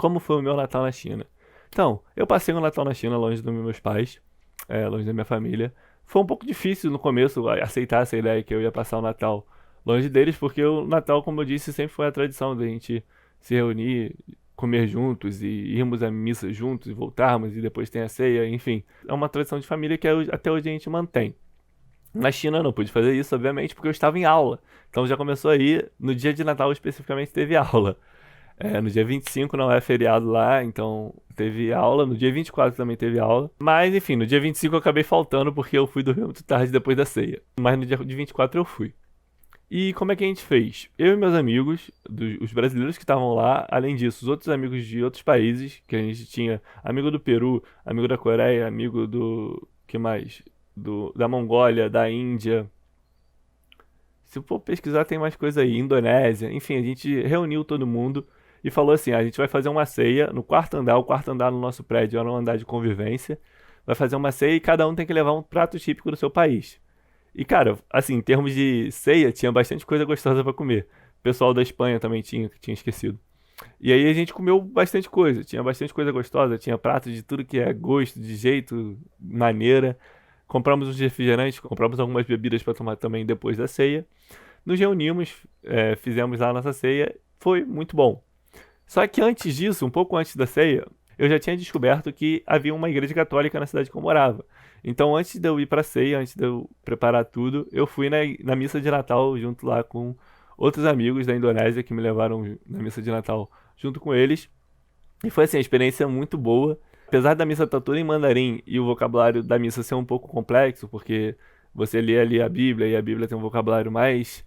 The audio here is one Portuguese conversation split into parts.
como foi o meu Natal na China. Então, eu passei o Natal na China longe dos meus pais, longe da minha família. Foi um pouco difícil no começo aceitar essa ideia que eu ia passar o Natal longe deles, porque o Natal, como eu disse, sempre foi a tradição da gente se reunir, comer juntos e irmos à missa juntos e voltarmos e depois tem a ceia, enfim. É uma tradição de família que até hoje a gente mantém. Na China eu não pude fazer isso, obviamente, porque eu estava em aula. Então já começou aí, no dia de Natal especificamente teve aula. No dia 25 não é feriado lá, então teve aula. No dia 24 também teve aula. Mas enfim, no dia 25 eu acabei faltando porque eu fui dormir muito tarde depois da ceia. Mas no dia de 24 eu fui. E como é que a gente fez? Eu e meus amigos, os brasileiros que estavam lá, além disso, os outros amigos de outros países, que a gente tinha amigo do Peru, amigo da Coreia, amigo do... que mais? Da Mongólia, da Índia. Se for pesquisar, tem mais coisa aí. Indonésia. Enfim, a gente reuniu todo mundo e falou assim: a gente vai fazer uma ceia no quarto andar. O quarto andar no nosso prédio era um andar de convivência. Vai fazer uma ceia e cada um tem que levar um prato típico do seu país. E, cara, assim, em termos de ceia, tinha bastante coisa gostosa pra comer. O pessoal da Espanha também tinha, que tinha esquecido. E aí a gente comeu bastante coisa. Tinha bastante coisa gostosa. Tinha prato de tudo que é gosto, de jeito, maneira. Compramos uns refrigerantes, compramos algumas bebidas para tomar também depois da ceia. Nos reunimos, fizemos lá a nossa ceia, foi muito bom. Só que antes disso, um pouco antes da ceia, eu já tinha descoberto que havia uma igreja católica na cidade que eu morava. Então, antes de eu ir para a ceia, antes de eu preparar tudo, eu fui na missa de Natal junto lá com outros amigos da Indonésia que me levaram na missa de Natal junto com eles. E foi assim, uma experiência muito boa. Apesar da missa estar toda em mandarim e o vocabulário da missa ser um pouco complexo, porque você lê ali a Bíblia e a Bíblia tem um vocabulário mais.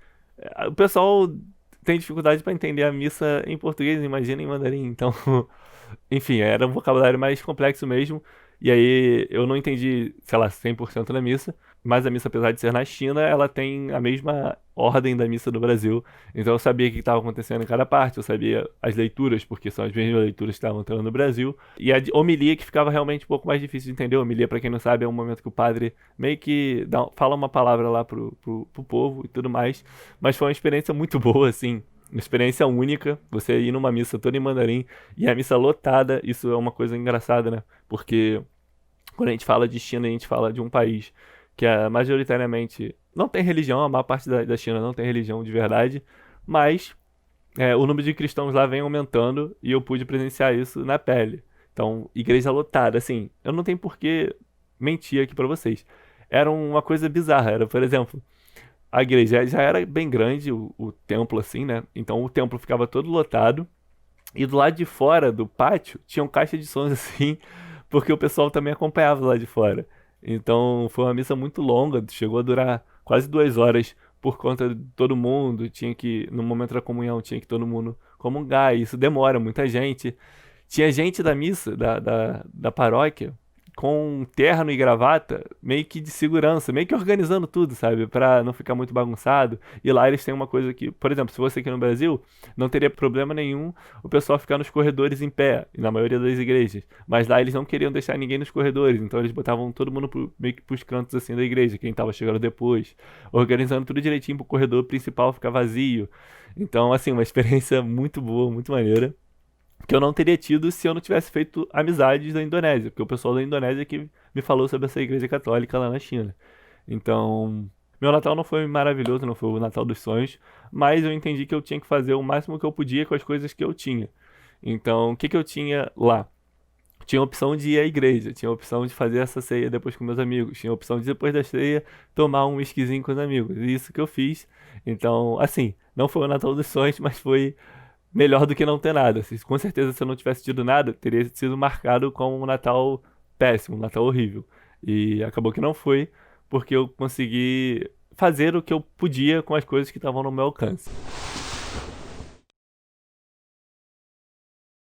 O pessoal tem dificuldade para entender a missa em português, imagina em mandarim. Então, enfim, era um vocabulário mais complexo mesmo. E aí eu não entendi, sei lá, 100% da missa, mas a missa, apesar de ser na China, ela tem a mesma ordem da missa do Brasil. Então eu sabia o que estava acontecendo em cada parte, eu sabia as leituras, porque são as mesmas leituras que estavam tendo no Brasil. E a homilia que ficava realmente um pouco mais difícil de entender. A homilia, para quem não sabe, é um momento que o padre meio que fala uma palavra lá pro povo e tudo mais. Mas foi uma experiência muito boa, assim. Uma experiência única, você ir numa missa toda em mandarim e a missa lotada, isso é uma coisa engraçada, né? Porque quando a gente fala de China, a gente fala de um país que majoritariamente não tem religião, a maior parte da China não tem religião de verdade, mas o número de cristãos lá vem aumentando e eu pude presenciar isso na pele. Então, igreja lotada, assim, eu não tenho por que mentir aqui pra vocês. Era uma coisa bizarra, era, por exemplo, a igreja já era bem grande, o templo, assim, né? Então o templo ficava todo lotado. E do lado de fora do pátio tinha um caixa de sons assim, porque o pessoal também acompanhava lá de fora. Então foi uma missa muito longa, chegou a durar quase 2 horas por conta de todo mundo. Tinha que, no momento da comunhão, tinha que todo mundo comungar. E isso demora, muita gente. Tinha gente da missa, da paróquia, com terno e gravata, meio que de segurança, meio que organizando tudo, sabe? Pra não ficar muito bagunçado. E lá eles têm uma coisa que, por exemplo, se fosse aqui no Brasil, não teria problema nenhum o pessoal ficar nos corredores em pé, na maioria das igrejas. Mas lá eles não queriam deixar ninguém nos corredores, então eles botavam todo mundo meio que pros cantos assim da igreja, quem tava chegando depois, organizando tudo direitinho pro corredor principal ficar vazio. Então, assim, uma experiência muito boa, muito maneira que eu não teria tido se eu não tivesse feito amizades da Indonésia, porque o pessoal da Indonésia que me falou sobre essa igreja católica lá na China. Então, meu Natal não foi maravilhoso, não foi o Natal dos sonhos, mas eu entendi que eu tinha que fazer o máximo que eu podia com as coisas que eu tinha. Então, o que que eu tinha lá? Tinha a opção de ir à igreja, tinha a opção de fazer essa ceia depois com meus amigos, tinha a opção de depois da ceia tomar um whiskyzinho com os amigos. E isso que eu fiz. Então, assim, não foi o Natal dos sonhos, mas foi melhor do que não ter nada. Com certeza, se eu não tivesse tido nada, teria sido marcado como um Natal péssimo, um Natal horrível. E acabou que não foi, porque eu consegui fazer o que eu podia com as coisas que estavam no meu alcance.